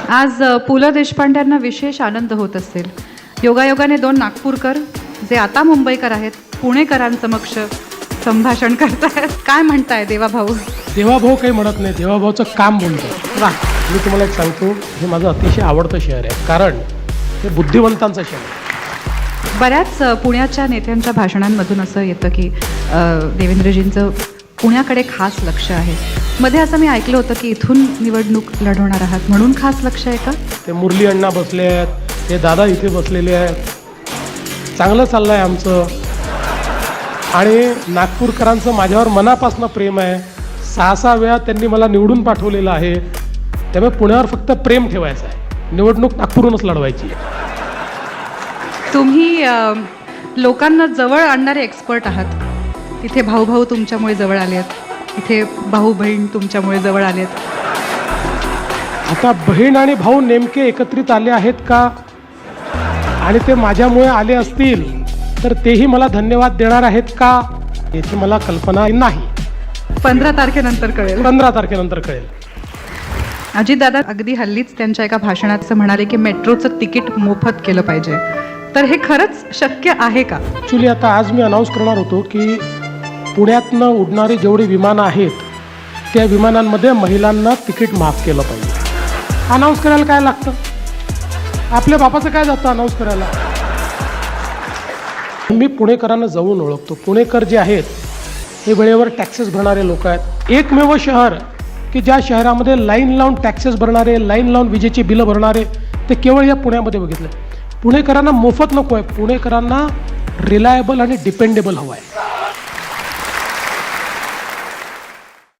आज पु ल देशपांड्यांना विशेष आनंद होत असेल. योगायोगाने दोन नागपूरकर जे आता मुंबईकर आहेत पुणेकरांसमक्ष संभाषण करतायत. काय म्हणताय देवाभाऊ? देवाभाऊ काही म्हणत नाही, देवाभाऊचं काम बोलतो. वा, मी तुम्हाला एक सांगतो, हे माझं अतिशय आवडतं शहर आहे, कारण हे बुद्धिवंतांचं शहर आहे. बऱ्याच पुण्याच्या नेत्यांच्या भाषणांमधून असं येतं की देवेंद्रजींचं पुण्याकडे खास लक्ष आहे. मध्ये असं मी ऐकलं होतं की इथून निवडणूक लढवणार आहात म्हणून खास लक्ष आहे का? ते मुरली अण्णा बसले आहेत, ते दादा इथे बसलेले आहेत. चांगलं चाललं आहे आमचं. आणि नागपूरकरांचं माझ्यावर मनापासून प्रेम आहे. 6 वेळा त्यांनी मला निवडून पाठवलेलं आहे. त्यामुळे पुण्यावर फक्त प्रेम ठेवायचं आहे, निवडणूक नागपूरहूनच लढवायची आहे. तुम्ही लोकांना जवळ आणणारे एक्सपर्ट आहात. इथे भाऊ भाऊ तुमच्यामुळे जवळ आले आहेत, इथे भाऊ बहीण तुमच्यामुळे जवळ आले आहेत. आता बहीण आणि भाऊ नेमके एकत्रित आले आहेत का, आणि ते माझ्यामुळे आले असतील तर तेही मला धन्यवाद देणार आहेत का, याची मला कल्पना नाही. 15 तारखेनंतर कळेल. 15 तारखेनंतर कळेल. अजितदादा अगदी हल्लीच त्यांच्या एका भाषणात असं म्हणाले की मेट्रोचं तिकीट मोफत केलं पाहिजे. तर हे खरंच शक्य आहे का? ॲक्च्युली आता आज मी अनाऊन्स करणार होतो की पुण्यातनं उडणारी जेवढी विमानं आहेत त्या विमानांमध्ये महिलांना तिकीट माफ केलं पाहिजे. अनाऊन्स करायला काय लागतं? आपल्या बापाचं काय जातं अनाऊन्स करायला? मी पुणेकरांना जवळून ओळखतो. पुणेकर जे आहेत हे वेळेवर टॅक्सेस भरणारे लोक आहेत. एकमेव शहर की ज्या शहरामध्ये लाईन लावून टॅक्सेस भरणारे, लाईन लावून विजेची बिलं भरणारे, ते केवळ या पुण्यामध्ये बघितलं. पुणेकरांना मोफत नको आहे, पुणेकरांना रिलायबल आणि डिपेंडेबल हवं आहे.